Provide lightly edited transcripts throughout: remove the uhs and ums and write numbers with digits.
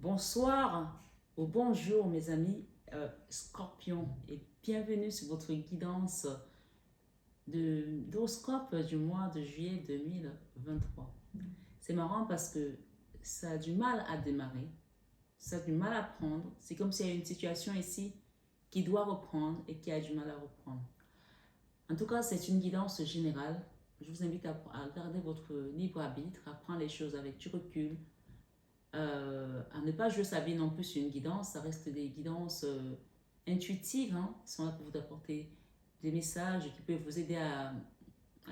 Bonsoir ou bonjour mes amis Scorpion et bienvenue sur votre guidance d'horoscope du mois de juillet 2023. C'est marrant parce que ça a du mal à démarrer, ça a du mal à prendre. C'est comme s'il y a une situation ici qui doit reprendre et qui a du mal à reprendre. En tout cas, c'est une guidance générale. Je vous invite à garder votre libre arbitre, à prendre les choses avec du recul, à ne pas jouer sa vie non plus sur une guidance. Ça reste des guidances intuitives, hein, qui sont là pour vous apporter des messages qui peuvent vous aider à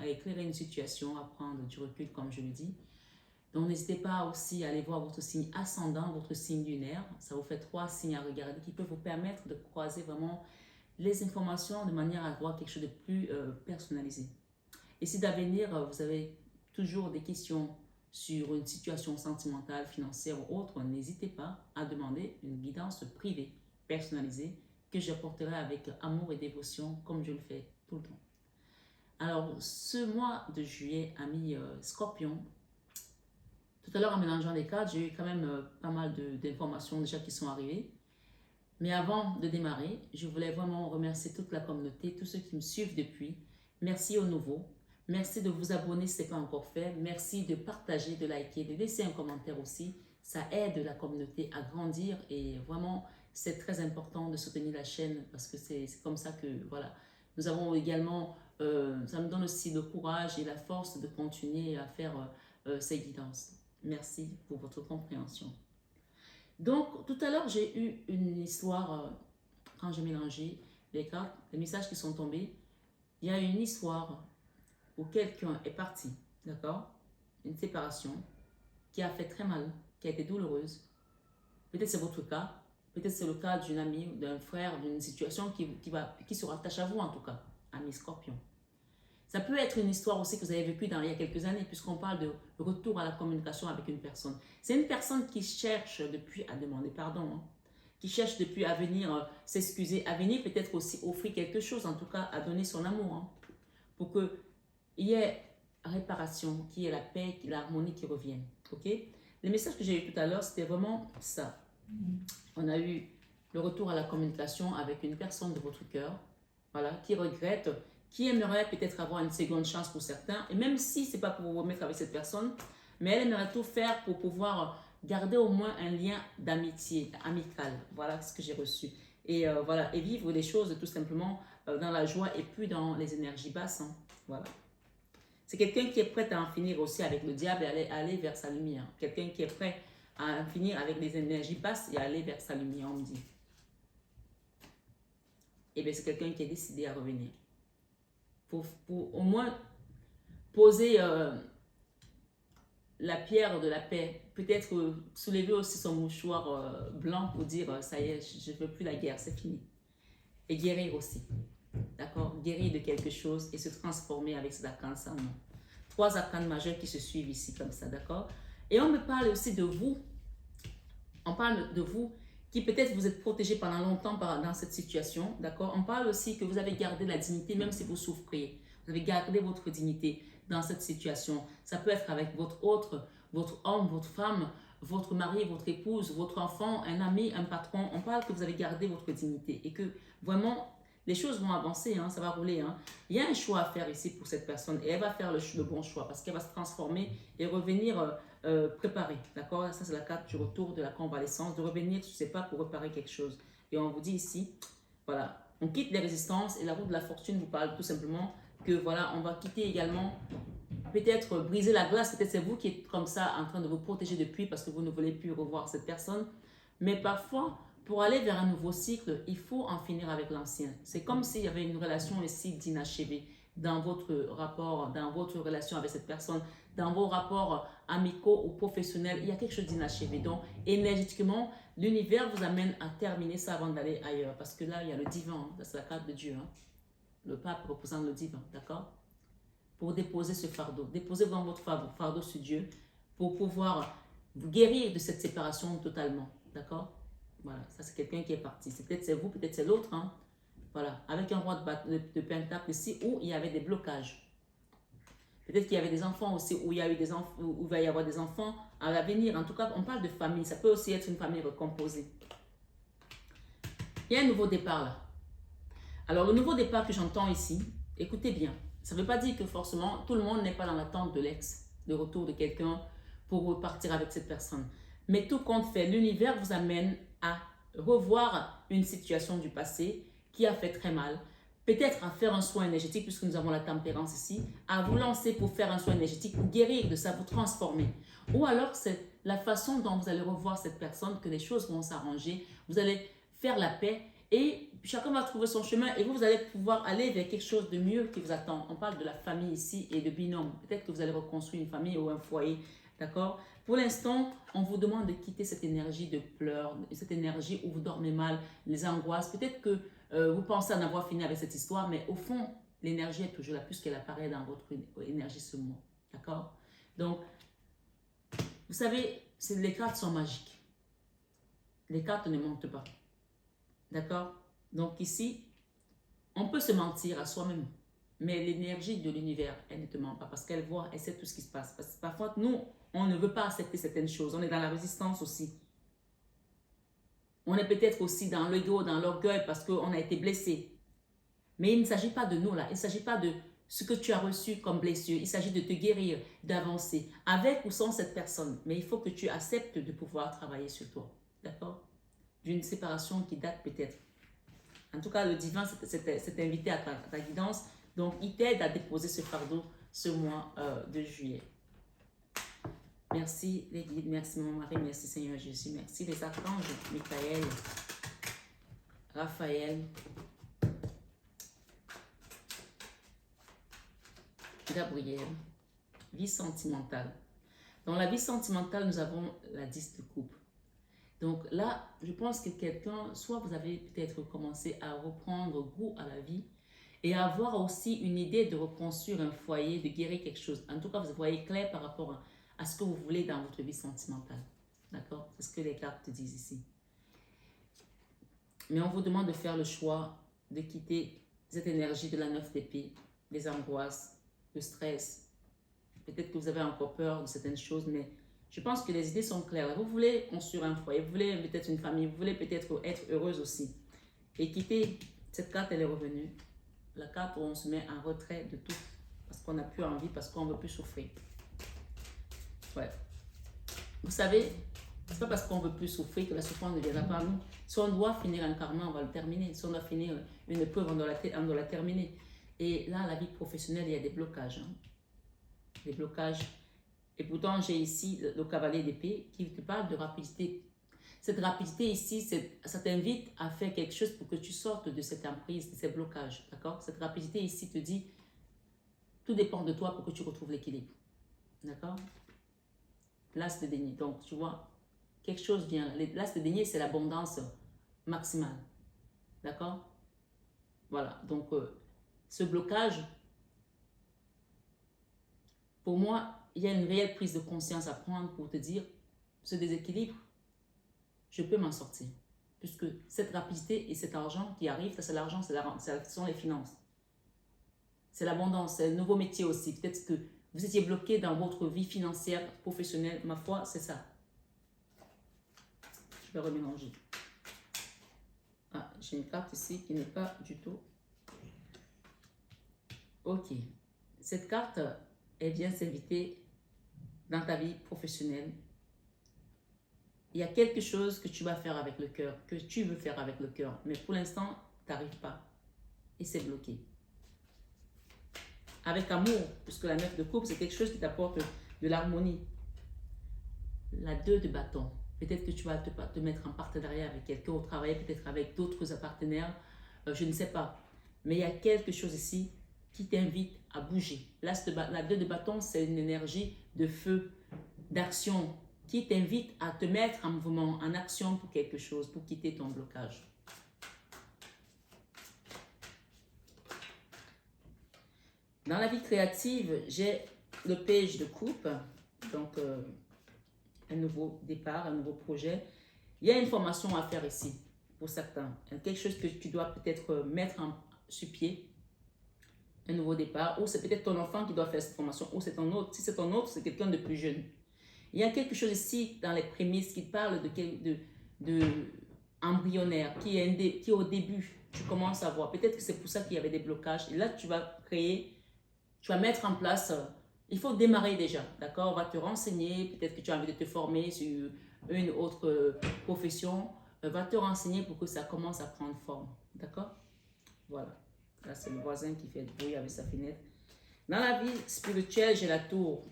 éclairer une situation, à prendre du recul, comme je le dis. Donc, n'hésitez pas aussi à aller voir votre signe ascendant, votre signe lunaire. Ça vous fait 3 signes à regarder qui peuvent vous permettre de croiser vraiment les informations de manière à avoir quelque chose de plus personnalisé. Et si d'avenir, vous avez toujours des questions sur une situation sentimentale, financière ou autre, n'hésitez pas à demander une guidance privée, personnalisée, que j'apporterai avec amour et dévotion, comme je le fais tout le temps. Alors, ce mois de juillet, amis Scorpion, tout à l'heure en mélangeant les cartes, j'ai eu quand même pas mal d'informations déjà qui sont arrivées. Mais avant de démarrer, je voulais vraiment remercier toute la communauté, tous ceux qui me suivent depuis. Merci aux nouveaux. Merci de vous abonner si ce n'est pas encore fait. Merci de partager, de liker, de laisser un commentaire aussi. Ça aide la communauté à grandir et vraiment, c'est très important de soutenir la chaîne parce que c'est comme ça que, voilà. Nous avons également, ça nous donne aussi le courage et la force de continuer à faire ces guidances. Merci pour votre compréhension. Donc, tout à l'heure, j'ai eu une histoire, quand j'ai mélangé les cartes, les messages qui sont tombés. Il y a une histoire où quelqu'un est parti, d'accord? Une séparation qui a fait très mal, qui a été douloureuse. Peut-être c'est votre cas, peut-être c'est le cas d'une amie, d'un frère, d'une situation qui se rattache à vous en tout cas, ami Scorpion. Ça peut être une histoire aussi que vous avez vécue il y a quelques années, puisqu'on parle de retour à la communication avec une personne. C'est une personne qui cherche depuis à demander pardon, hein, qui cherche depuis à venir s'excuser, à venir peut-être aussi offrir quelque chose, en tout cas à donner son amour, hein, pour qu'il y ait réparation, qu'il y ait la paix, l'harmonie qui revienne. Ok? Les messages que j'ai eu tout à l'heure, c'était vraiment ça. On a eu le retour à la communication avec une personne de votre cœur, voilà, qui regrette, qui aimerait peut-être avoir une seconde chance pour certains, et même si ce n'est pas pour vous remettre avec cette personne, mais elle aimerait tout faire pour pouvoir garder au moins un lien d'amitié, amical. Voilà ce que j'ai reçu. Et voilà, et vivre les choses tout simplement dans la joie et plus dans les énergies basses. Hein. Voilà. C'est quelqu'un qui est prêt à en finir aussi avec le diable et aller vers sa lumière. Quelqu'un qui est prêt à en finir avec les énergies basses et aller vers sa lumière, on me dit. Et bien, c'est quelqu'un qui est décidé à revenir. Pour au moins poser la pierre de la paix. Peut-être soulever aussi son mouchoir blanc pour dire ça y est, je ne veux plus la guerre, c'est fini. Et guérir aussi. D'accord? Guérir de quelque chose et se transformer avec cet arcane sans nom. 3 arcanes majeurs qui se suivent ici comme ça, d'accord? Et on me parle aussi de vous. On parle de vous qui peut-être vous êtes protégé pendant longtemps dans cette situation, d'accord? On parle aussi que vous avez gardé la dignité même si vous souffrez. Vous avez gardé votre dignité dans cette situation. Ça peut être avec votre homme, votre femme, votre mari, votre épouse, votre enfant, un ami, un patron. On parle que vous avez gardé votre dignité et que vraiment les choses vont avancer, hein, ça va rouler. Hein. Il y a un choix à faire ici pour cette personne et elle va faire le bon choix parce qu'elle va se transformer et revenir préparée. D'accord? Ça, c'est la carte du retour de la convalescence, de revenir sur ses pas pour réparer quelque chose. Et on vous dit ici, voilà, on quitte les résistances et la roue de la fortune vous parle tout simplement que voilà, on va quitter également, peut-être briser la glace, peut-être c'est vous qui êtes comme ça en train de vous protéger depuis parce que vous ne voulez plus revoir cette personne. Mais parfois, pour aller vers un nouveau cycle, il faut en finir avec l'ancien. C'est comme s'il y avait une relation ici d'inachevé dans votre rapport, dans votre relation avec cette personne, dans vos rapports amicaux ou professionnels, il y a quelque chose d'inachevé. Donc, énergétiquement, l'univers vous amène à terminer ça avant d'aller ailleurs. Parce que là, il y a le divin, hein, c'est la carte de Dieu. Hein. Le pape représente le divin, d'accord? Pour déposer ce fardeau. Déposez dans votre fardeau sur Dieu pour pouvoir vous guérir de cette séparation totalement, d'accord? Voilà, ça c'est quelqu'un qui est parti. Peut-être c'est vous, peut-être c'est l'autre, hein? Voilà, avec un roi de pentacle ici où il y avait des blocages. Peut-être qu'il y avait des enfants aussi, où il y a eu des enfants, où il va y avoir des enfants à l'avenir. En tout cas, on parle de famille. Ça peut aussi être une famille recomposée. Il y a un nouveau départ là. Alors, le nouveau départ que j'entends ici, écoutez bien, ça ne veut pas dire que forcément tout le monde n'est pas dans l'attente de l'ex, de retour de quelqu'un pour repartir avec cette personne. Mais tout compte fait, l'univers vous amène à revoir une situation du passé qui a fait très mal. Peut-être à faire un soin énergétique, puisque nous avons la tempérance ici, à vous lancer pour faire un soin énergétique, pour guérir de ça, vous transformer. Ou alors, c'est la façon dont vous allez revoir cette personne, que les choses vont s'arranger, vous allez faire la paix et chacun va trouver son chemin et vous allez pouvoir aller vers quelque chose de mieux qui vous attend. On parle de la famille ici et de binôme. Peut-être que vous allez reconstruire une famille ou un foyer, d'accord? Pour l'instant, on vous demande de quitter cette énergie de pleurs, cette énergie où vous dormez mal, les angoisses. Peut-être que vous pensez en avoir fini avec cette histoire, mais au fond, l'énergie est toujours là puisqu'elle apparaît dans votre énergie ce mois, d'accord? Donc, vous savez, les cartes sont magiques. Les cartes ne mentent pas. D'accord? Donc ici, on peut se mentir à soi-même. Mais l'énergie de l'univers, elle ne te ment pas parce qu'elle voit, elle sait tout ce qui se passe. Parce que parfois, nous, on ne veut pas accepter certaines choses. On est dans la résistance aussi. On est peut-être aussi dans l'ego, dans l'orgueil parce qu'on a été blessé. Mais il ne s'agit pas de nous là. Il ne s'agit pas de ce que tu as reçu comme blessure. Il s'agit de te guérir, d'avancer avec ou sans cette personne. Mais il faut que tu acceptes de pouvoir travailler sur toi. D'accord? D'une séparation qui date peut-être. En tout cas, le divin s'est invité à ta guidance. Donc, il t'aide à déposer ce fardeau ce mois de juillet. Merci les guides, merci mon mari, merci Seigneur Jésus, merci les archanges, Michael, Raphaël, Gabriel. Vie sentimentale. Dans la vie sentimentale, nous avons la 10 de coupe. Donc là, je pense que quelqu'un, soit vous avez peut-être commencé à reprendre goût à la vie et à avoir aussi une idée de reconstruire un foyer, de guérir quelque chose. En tout cas, vous voyez clair par rapport à ce que vous voulez dans votre vie sentimentale. D'accord? C'est ce que les cartes te disent ici. Mais on vous demande de faire le choix de quitter cette énergie de la 9 d'épée, les angoisses, le stress. Peut-être que vous avez encore peur de certaines choses, mais je pense que les idées sont claires. Vous voulez construire un foyer, vous voulez peut-être une famille, vous voulez peut-être être heureuse aussi. Et quitter, cette carte, elle est revenue. La carte où on se met en retrait de tout. Parce qu'on n'a plus envie, parce qu'on ne veut plus souffrir. Ouais. Vous savez, ce n'est pas parce qu'on ne veut plus souffrir que la souffrance ne viendra pas à nous. Si on doit finir un karma, on va le terminer. Si on doit finir une épreuve, on doit la terminer. Et là, la vie professionnelle, il y a des blocages. Hein. Des blocages. Et pourtant, j'ai ici le cavalier d'épée qui te parle de rapidité. Cette rapidité ici, ça t'invite à faire quelque chose pour que tu sortes de cette emprise, de ces blocages. D'accord? Cette rapidité ici te dit, tout dépend de toi pour que tu retrouves l'équilibre. D'accord? L'as de denier. Donc, tu vois, quelque chose vient. L'as de denier, c'est l'abondance maximale. D'accord? Voilà. Donc, ce blocage, pour moi, il y a une réelle prise de conscience à prendre pour te dire, ce déséquilibre, je peux m'en sortir. Puisque cette rapidité et cet argent qui arrive, ça c'est l'argent, ce sont les finances. C'est l'abondance, c'est le nouveau métier aussi. Peut-être que vous étiez bloqué dans votre vie financière, professionnelle. Ma foi, c'est ça. Je vais remélanger. Ah, j'ai une carte ici qui n'est pas du tout. Ok. Cette carte, elle vient s'inviter dans ta vie professionnelle. Il y a quelque chose que tu vas faire avec le cœur, que tu veux faire avec le cœur. Mais pour l'instant, tu n'arrives pas. Et c'est bloqué. Avec amour, puisque la 9 de coupe, c'est quelque chose qui t'apporte de l'harmonie. La 2 de bâton. Peut-être que tu vas te mettre en partenariat avec quelqu'un au travail, peut-être avec d'autres partenaires. Je ne sais pas. Mais il y a quelque chose ici qui t'invite à bouger. La 2 de bâton, c'est une énergie de feu, d'action, qui t'invite à te mettre en mouvement, en action pour quelque chose, pour quitter ton blocage. Dans la vie créative, j'ai le page de coupe, donc un nouveau départ, un nouveau projet. Il y a une formation à faire ici, pour certains. Quelque chose que tu dois peut-être mettre sur pied, un nouveau départ, ou c'est peut-être ton enfant qui doit faire cette formation, ou c'est ton autre. Si c'est ton autre, c'est quelqu'un de plus jeune. Il y a quelque chose ici dans les prémices qui parle de embryonnaire, qui est au début. Tu commences à voir. Peut-être que c'est pour ça qu'il y avait des blocages. Et là, tu vas créer, tu vas mettre en place. Il faut démarrer déjà, d'accord? On va te renseigner. Peut-être que tu as envie de te former sur une autre profession. Va te renseigner pour que ça commence à prendre forme, d'accord? Voilà. Là, c'est le voisin qui fait du bruit avec sa fenêtre. Dans la vie spirituelle, j'ai la tour.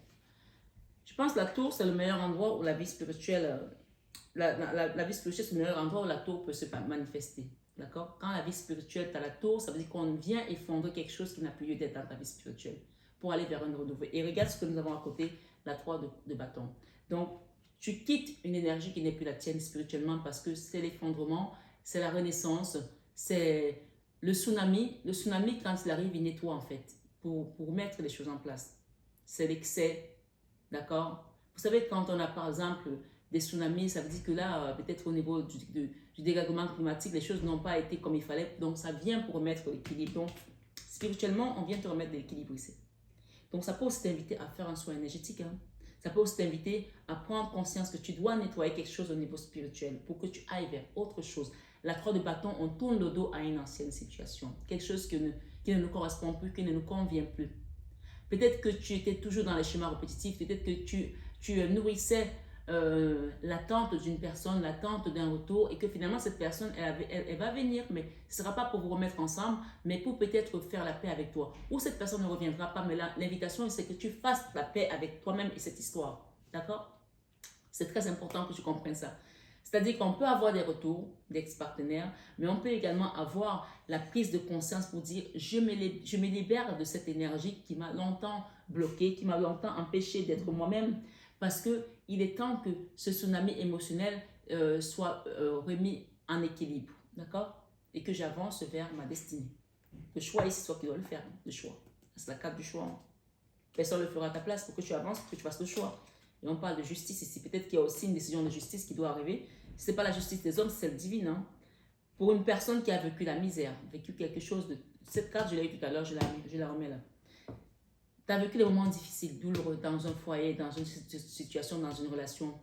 Je pense que la tour, c'est le meilleur endroit où la vie spirituelle, la vie spirituelle, c'est le meilleur endroit où la tour peut se manifester. D'accord? Quand la vie spirituelle, tu as la tour, ça veut dire qu'on vient effondrer quelque chose qui n'a plus lieu d'être dans ta vie spirituelle pour aller vers un renouveau. Et regarde ce que nous avons à côté, la 3 de bâton. Donc, tu quittes une énergie qui n'est plus la tienne spirituellement parce que c'est l'effondrement, c'est la renaissance, c'est le tsunami. Le tsunami, quand il arrive, il nettoie en fait pour mettre les choses en place. C'est l'excès, d'accord? Vous savez, quand on a par exemple des tsunamis, ça veut dire que là, peut-être au niveau du dérèglement climatique, les choses n'ont pas été comme il fallait. Donc, ça vient pour remettre l'équilibre. Donc, spirituellement, on vient te remettre de l'équilibre ici. Donc, ça peut aussi t'inviter à faire un soin énergétique. Hein. Ça peut aussi t'inviter à prendre conscience que tu dois nettoyer quelque chose au niveau spirituel pour que tu ailles vers autre chose. La 3 de bâton, on tourne le dos à une ancienne situation. Quelque chose qui ne nous correspond plus, qui ne nous convient plus. Peut-être que tu étais toujours dans les schémas répétitifs, peut-être que tu nourrissais l'attente d'une personne, l'attente d'un retour, et que finalement cette personne, elle va venir, mais ce ne sera pas pour vous remettre ensemble, mais pour peut-être faire la paix avec toi. Ou cette personne ne reviendra pas, mais l'invitation, c'est que tu fasses la paix avec toi-même et cette histoire. D'accord? C'est très important que tu comprennes ça. C'est-à-dire qu'on peut avoir des retours d'ex-partenaires, mais on peut également avoir la prise de conscience pour dire je me libère de cette énergie qui m'a longtemps bloqué, qui m'a longtemps empêché d'être moi-même, parce qu'il est temps que ce tsunami émotionnel soit remis en équilibre, d'accord? Et que j'avance vers ma destinée. Le choix ici, c'est toi qui dois le faire, le choix. C'est la carte du choix. Personne ne le fera à ta place pour que tu avances, pour que tu fasses le choix. Et on parle de justice ici. Peut-être qu'il y a aussi une décision de justice qui doit arriver. Ce n'est pas la justice des hommes, c'est celle divine. Hein? Pour une personne qui a vécu la misère, vécu quelque chose de... Cette carte, je l'ai eu tout à l'heure, je la remets là. Tu as vécu des moments difficiles, douloureux, dans un foyer, dans une situation, dans une relation.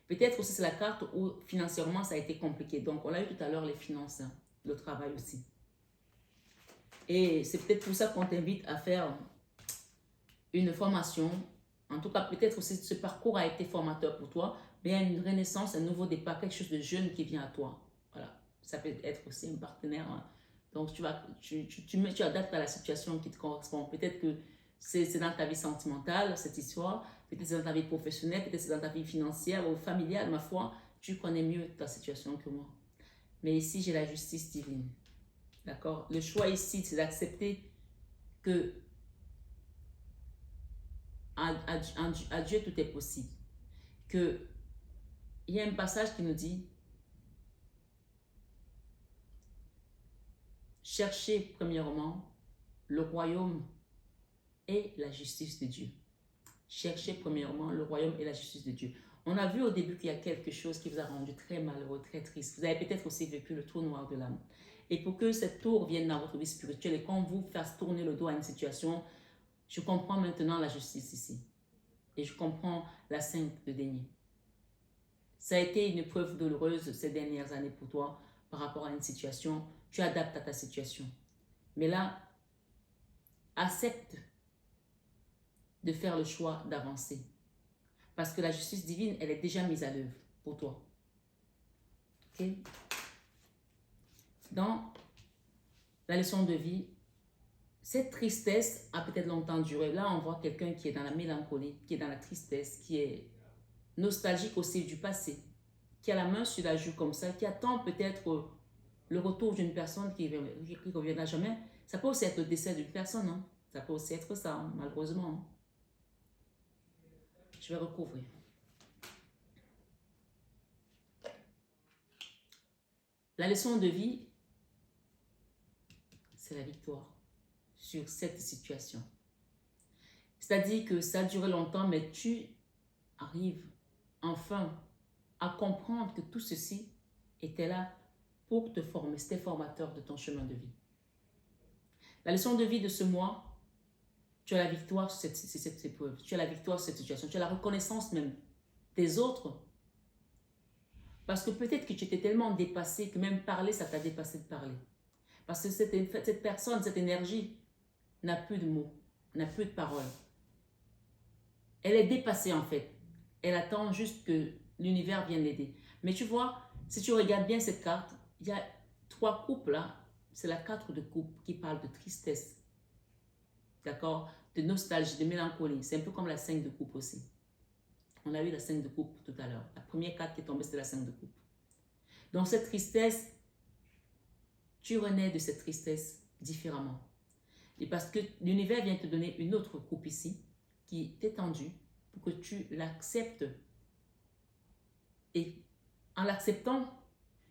Peut-être aussi c'est la carte où financièrement ça a été compliqué. Donc on l'a eu tout à l'heure, les finances, hein, le travail aussi. Et c'est peut-être pour ça qu'on t'invite à faire une formation. En tout cas, peut-être aussi ce parcours a été formateur pour toi, mais il y a une renaissance, un nouveau départ, quelque chose de jeune qui vient à toi. Voilà. Ça peut être aussi un partenaire. Hein. Donc, tu adaptes à la situation qui te correspond. Peut-être que c'est dans ta vie sentimentale, cette histoire. Peut-être c'est dans ta vie professionnelle, peut-être c'est dans ta vie financière ou familiale. Ma foi, tu connais mieux ta situation que moi. Mais ici, j'ai la justice divine. D'accord? Le choix ici, c'est d'accepter que à Dieu, tout est possible. Il y a un passage qui nous dit cherchez premièrement le royaume et la justice de Dieu. Cherchez premièrement le royaume et la justice de Dieu. On a vu au début qu'il y a quelque chose qui vous a rendu très malheureux, très triste. Vous avez peut-être aussi vécu le trou noir de l'âme. Et pour que cette tour vienne dans votre vie spirituelle et qu'on vous fasse tourner le dos à une situation, je comprends maintenant la justice ici. Et je comprends la sainte de Déni. Ça a été une épreuve douloureuse ces dernières années pour toi par rapport à une situation. Tu adaptes à ta situation. Mais là, accepte de faire le choix d'avancer. Parce que la justice divine, elle est déjà mise à l'œuvre pour toi. Ok? Dans la leçon de vie, cette tristesse a peut-être longtemps duré. Là, on voit quelqu'un qui est dans la mélancolie, qui est dans la tristesse, qui est nostalgique aussi du passé, qui a la main sur la joue comme ça, qui attend peut-être le retour d'une personne qui ne reviendra jamais. Ça peut aussi être le décès d'une personne. Hein? Ça peut aussi être ça, hein, malheureusement. Hein? Je vais recouvrir. La leçon de vie, c'est la victoire sur cette situation. C'est-à-dire que ça a duré longtemps, mais tu arrives enfin à comprendre que tout ceci était là pour te former. C'était formateur de ton chemin de vie. La leçon de vie de ce mois, tu as la victoire sur cette épreuve. Tu as la victoire sur cette situation. Tu as la reconnaissance même des autres. Parce que peut-être que tu étais tellement dépassé que même parler, ça t'a dépassé de parler. Parce que cette personne, cette énergie n'a plus de mots, n'a plus de paroles. Elle est dépassée en fait. Elle attend juste que l'univers vienne l'aider. Mais tu vois, si tu regardes bien cette carte, il y a 3 coupes là. C'est la 4 de coupe qui parle de tristesse. D'accord? De nostalgie, de mélancolie. C'est un peu comme la 5 de coupe aussi. On a eu la 5 de coupe tout à l'heure. La première carte qui est tombée, c'était la 5 de coupe. Donc cette tristesse, tu renais de cette tristesse différemment. Et parce que l'univers vient te donner une autre coupe ici, qui est étendue, pour que tu l'acceptes. Et en l'acceptant,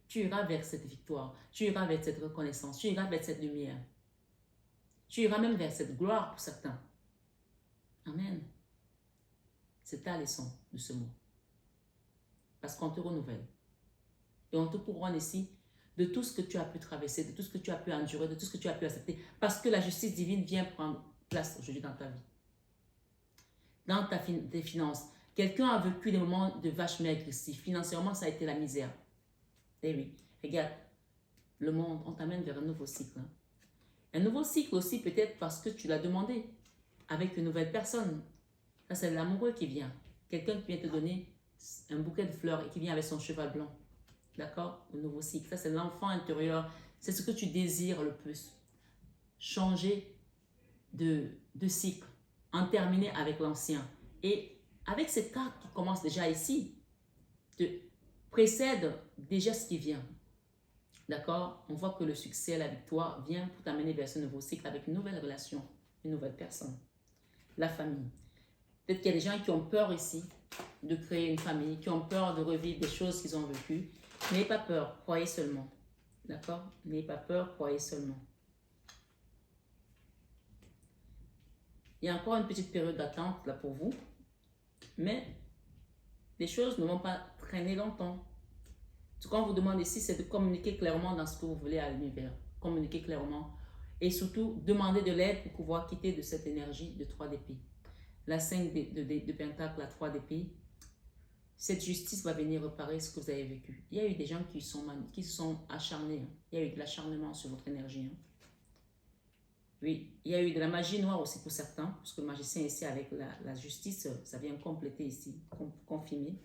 tu iras vers cette victoire, tu iras vers cette reconnaissance, tu iras vers cette lumière. Tu iras même vers cette gloire pour certains. Amen. C'est ta leçon de ce mot. Parce qu'on te renouvelle. Et on te couronne ici de tout ce que tu as pu traverser, de tout ce que tu as pu endurer, de tout ce que tu as pu accepter. Parce que la justice divine vient prendre place aujourd'hui dans ta vie. Dans tes finances. Quelqu'un a vécu des moments de vache maigre ici. Financièrement, ça a été la misère. Eh oui, regarde, le monde, on t'amène vers un nouveau cycle. Hein. Un nouveau cycle aussi peut-être parce que tu l'as demandé avec une nouvelle personne. Ça, c'est l'amoureux qui vient. Quelqu'un qui vient te donner un bouquet de fleurs et qui vient avec son cheval blanc. D'accord? Le nouveau cycle. Ça, c'est l'enfant intérieur. C'est ce que tu désires le plus. Changer de cycle. En terminer avec l'ancien. Et avec cette carte qui commence déjà ici, te précède déjà ce qui vient. D'accord? On voit que le succès, la victoire vient pour t'amener vers ce nouveau cycle avec une nouvelle relation, une nouvelle personne. La famille. Peut-être qu'il y a des gens qui ont peur ici de créer une famille, qui ont peur de revivre des choses qu'ils ont vécues. N'ayez pas peur, croyez seulement. D'accord? N'ayez pas peur, croyez seulement. Il y a encore une petite période d'attente là pour vous, mais les choses ne vont pas traîner longtemps. Ce qu'on vous demande ici, c'est de communiquer clairement dans ce que vous voulez à l'univers. Communiquer clairement et surtout demander de l'aide pour pouvoir quitter de cette énergie de 3 d'épée. La 5 de Pentacle, la 3 d'épée, cette justice va venir réparer ce que vous avez vécu. Il y a eu des gens qui se sont acharnés. Hein. Il y a eu de l'acharnement sur votre énergie. Hein. Oui, il y a eu de la magie noire aussi pour certains, parce que le magicien ici avec la justice, ça vient compléter ici, confirmer.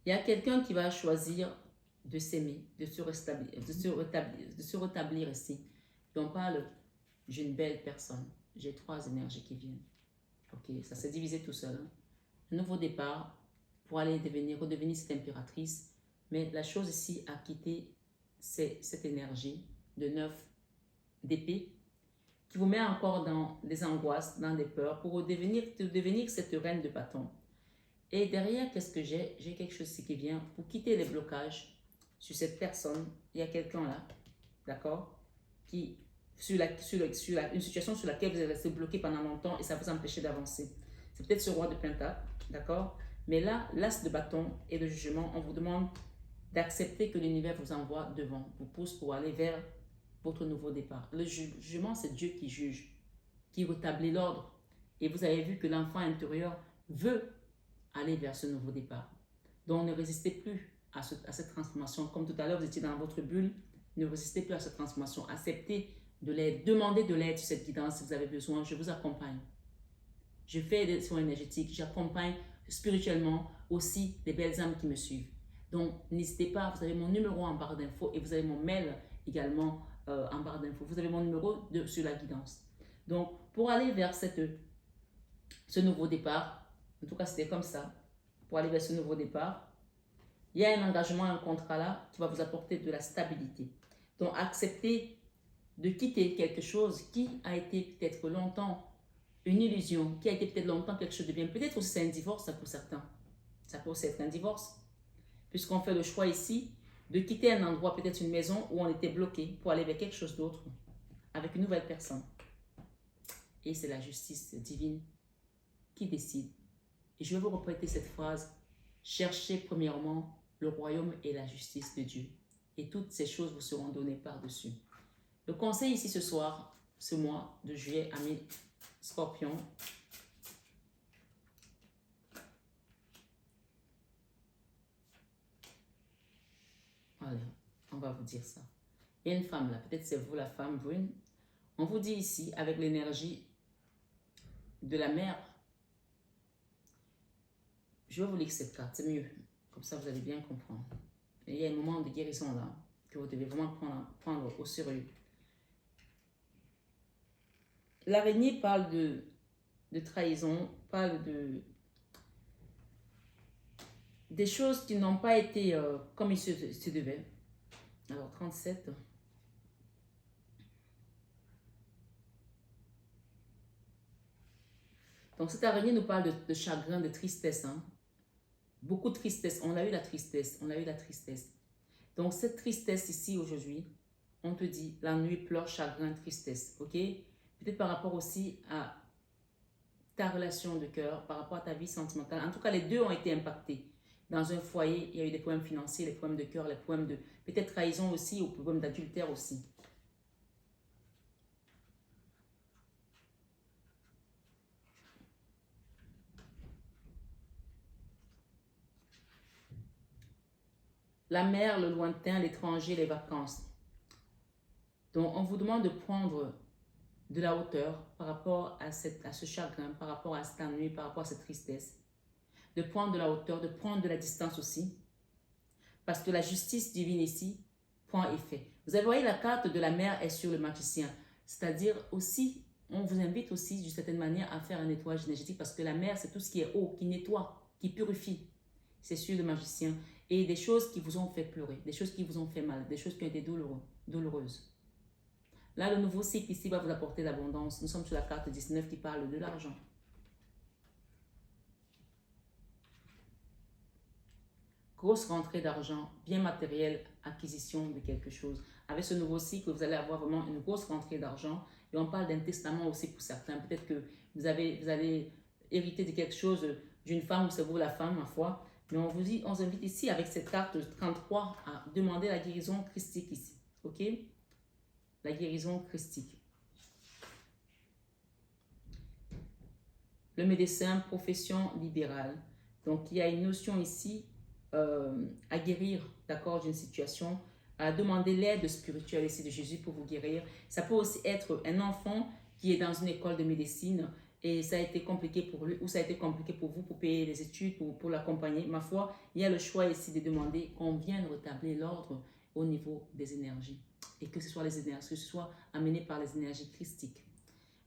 Il y a quelqu'un qui va choisir de s'aimer, de se rétablir ici. Et on parle, j'ai une belle personne, j'ai 3 énergies qui viennent. Ok, ça s'est divisé tout seul. Hein. Un nouveau départ pour aller redevenir cette impératrice. Mais la chose ici à quitter, c'est cette énergie de 9 d'épée qui vous met encore dans des angoisses, dans des peurs pour devenir cette reine de bâton. Et derrière, qu'est-ce que j'ai? J'ai quelque chose ici qui vient pour quitter les blocages sur cette personne. Il y a quelqu'un là, d'accord, qui une situation sur laquelle vous êtes resté bloqué pendant longtemps et ça vous empêchait d'avancer. C'est peut-être ce roi de Pentacle, d'accord? Mais là, l'as de bâton et le jugement, on vous demande d'accepter que l'univers vous envoie devant, vous pousse pour aller vers votre nouveau départ. Le jugement, c'est Dieu qui juge, qui rétablit l'ordre. Et vous avez vu que l'enfant intérieur veut aller vers ce nouveau départ. Donc, ne résistez plus à cette transformation. Comme tout à l'heure, vous étiez dans votre bulle, ne résistez plus à cette transformation. Acceptez de l'aide, demandez de l'aide sur cette guidance si vous avez besoin. Je vous accompagne. Je fais des soins énergétiques, j'accompagne spirituellement aussi les belles âmes qui me suivent. Donc, n'hésitez pas, vous avez mon numéro en barre d'infos et vous avez mon mail également en barre d'infos. Vous avez mon numéro sur la guidance. Donc, pour aller vers ce nouveau départ, en tout cas, c'était comme ça, pour aller vers ce nouveau départ, il y a un engagement, un contrat là qui va vous apporter de la stabilité. Donc, acceptez de quitter quelque chose qui a été peut-être longtemps une illusion, qui a été peut-être longtemps quelque chose de bien. Peut-être aussi c'est un divorce, ça pour certains. Ça peut aussi être un divorce. Puisqu'on fait le choix ici de quitter un endroit, peut-être une maison où on était bloqué pour aller vers quelque chose d'autre, avec une nouvelle personne. Et c'est la justice divine qui décide. Et je vais vous répéter cette phrase. Cherchez premièrement le royaume et la justice de Dieu. Et toutes ces choses vous seront données par-dessus. Le conseil ici ce soir, ce mois de juillet, amis Scorpion. parler. On va vous dire ça. Il y a une femme là, peut-être c'est vous la femme brune. On vous dit ici, avec l'énergie de la mer, je vais vous lire cette carte, c'est mieux. Comme ça, vous allez bien comprendre. Et il y a un moment de guérison là, que vous devez vraiment prendre au sérieux. L'araignée parle de trahison, parle des choses qui n'ont pas été comme il se devait. Alors, 37. Donc, cette araignée nous parle de chagrin, de tristesse. Hein. Beaucoup de tristesse. On a eu la tristesse. On a eu la tristesse. Donc, cette tristesse ici, aujourd'hui, on te dit la nuit, pleurs, chagrin, tristesse. OK? Peut-être par rapport aussi à ta relation de cœur, par rapport à ta vie sentimentale. En tout cas, les deux ont été impactés. Dans un foyer, il y a eu des problèmes financiers, les problèmes de cœur, les problèmes de peut-être trahison aussi, ou problèmes d'adultère aussi. La mer, le lointain, l'étranger, les vacances. Donc, on vous demande de prendre de la hauteur par rapport à ce chagrin, par rapport à cette ennui, par rapport à cette tristesse. De prendre de la hauteur, de prendre de la distance aussi. Parce que la justice divine ici prend effet. Vous avez voyé la carte de la mer est sur le magicien. C'est-à-dire aussi, on vous invite aussi d'une certaine manière à faire un nettoyage énergétique parce que la mer, c'est tout ce qui est eau, qui nettoie, qui purifie. C'est sur le magicien. Et des choses qui vous ont fait pleurer, des choses qui vous ont fait mal, des choses qui ont été douloureuses. Là, le nouveau cycle ici va vous apporter l'abondance. Nous sommes sur la carte 19 qui parle de l'argent. Grosse rentrée d'argent, bien matériel, acquisition de quelque chose. Avec ce nouveau cycle, vous allez avoir vraiment une grosse rentrée d'argent. Et on parle d'un testament aussi pour certains. Peut-être que vous allez hériter de quelque chose d'une femme ou c'est vous la femme, ma foi. Mais on vous invite ici avec cette carte 33 à demander la guérison christique ici. OK? La guérison christique. Le médecin, profession libérale. Donc, il y a une notion ici à guérir, d'accord, d'une situation, à demander l'aide spirituelle ici de Jésus pour vous guérir. Ça peut aussi être un enfant qui est dans une école de médecine et ça a été compliqué pour lui ou ça a été compliqué pour vous pour payer les études, pour l'accompagner. Ma foi, il y a le choix ici de demander qu'on vienne rétablir l'ordre au niveau des énergies et que ce soit les énergies, que ce soit amené par les énergies christiques.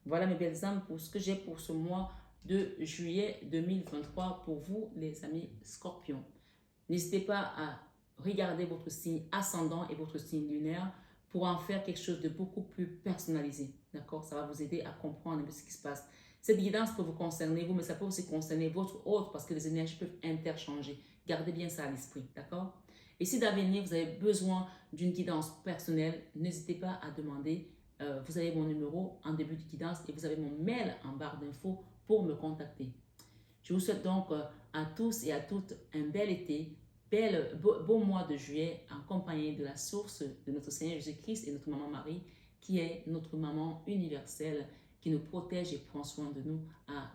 Voilà mes belles âmes pour ce que j'ai pour ce mois de juillet 2023 pour vous les amis scorpions. N'hésitez pas à regarder votre signe ascendant et votre signe lunaire pour en faire quelque chose de beaucoup plus personnalisé. D'accord? Ça va vous aider à comprendre un peu ce qui se passe. Cette guidance peut vous concerner vous, mais ça peut aussi concerner votre autre parce que les énergies peuvent interchanger. Gardez bien ça à l'esprit. D'accord? Et si d'avenir vous avez besoin d'une guidance personnelle, n'hésitez pas à demander. Vous avez mon numéro en début de guidance et vous avez mon mail en barre d'infos pour me contacter. Je vous souhaite donc à tous et à toutes un bel été, beau mois de juillet en compagnie de la source de notre Seigneur Jésus-Christ et notre maman Marie qui est notre maman universelle qui nous protège et prend soin de nous à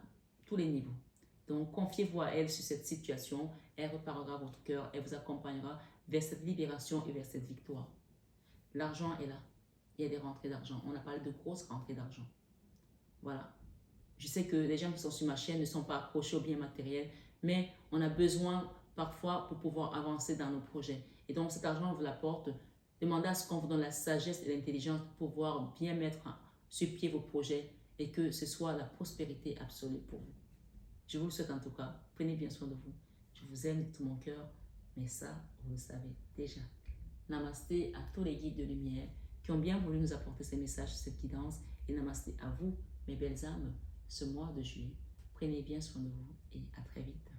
tous les niveaux. Donc confiez-vous à elle sur cette situation, elle reparera votre cœur, elle vous accompagnera vers cette libération et vers cette victoire. L'argent est là, il y a des rentrées d'argent, on a parlé de grosses rentrées d'argent. Voilà. Je sais que les gens qui sont sur ma chaîne ne sont pas accrochés au bien matériel, mais on a besoin parfois pour pouvoir avancer dans nos projets. Et donc cet argent, on vous l'apporte. Demandez à ce qu'on vous donne la sagesse et l'intelligence pour pouvoir bien mettre sur pied vos projets et que ce soit la prospérité absolue pour vous. Je vous le souhaite en tout cas. Prenez bien soin de vous. Je vous aime de tout mon cœur, mais ça, vous le savez déjà. Namasté à tous les guides de lumière qui ont bien voulu nous apporter ces messages, cette guidance. Et namasté à vous, mes belles âmes, ce mois de juillet. Prenez bien soin de vous et à très vite.